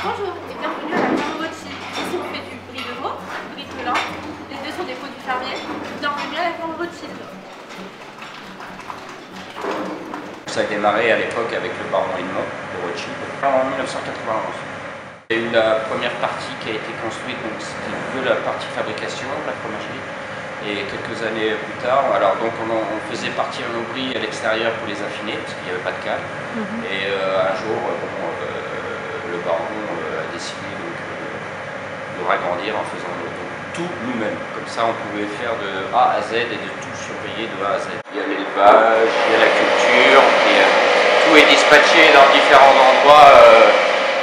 Bonjour et bienvenue à la ferme Rothschild. Ici on fait du brie de veau, brie de melun. Les deux sont des produits fermiers. Bienvenue à la ferme Rothschild. Ça a démarré à l'époque avec le baron Edmond de Rothschild en 1991. Il y a eu la première partie qui a été construite, donc c'était que la partie fabrication, la fromagerie. Et quelques années plus tard, on faisait partir nos bris à l'extérieur pour les affiner parce qu'il n'y avait pas de cale. Et un jour, le baron a décidé de agrandir en faisant tout nous-mêmes. Comme ça, on pouvait faire de A à Z et de tout surveiller de A à Z. Il y a l'élevage, il y a la culture, tout est dispatché dans différents endroits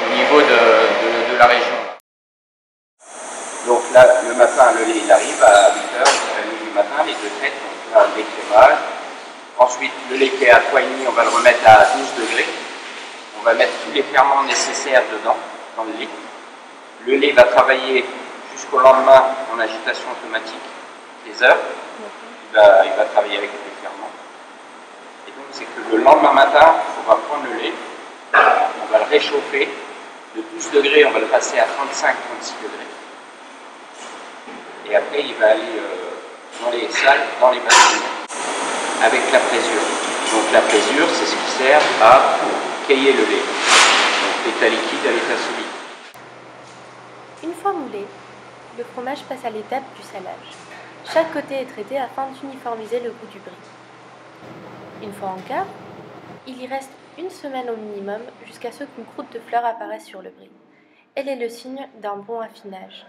au niveau de la région. Donc là, le matin, le lait il arrive à 8h, 8h30 du matin, les deux traites, donc là, le décrémage. Ensuite, le lait qui est à 3,5, on va le remettre à 12 degrés. On va mettre tous les ferments nécessaires dedans, dans le lait. Le lait va travailler jusqu'au lendemain en agitation automatique, les heures. Il va travailler avec les ferments. Et donc, c'est que le lendemain matin, on va prendre le lait, on va le réchauffer. De 12 degrés, on va le passer à 35-36 degrés. Et après, il va aller dans les salles, dans les bassines, avec la présure. Donc la présure, c'est ce qui sert à cailler le lait. Donc l'état liquide à l'état solide. Une fois moulé, le fromage passe à l'étape du salage. Chaque côté est traité afin d'uniformiser le goût du brie. Une fois en cave, il y reste une semaine au minimum jusqu'à ce qu'une croûte de fleur apparaisse sur le brie. Elle est le signe d'un bon affinage.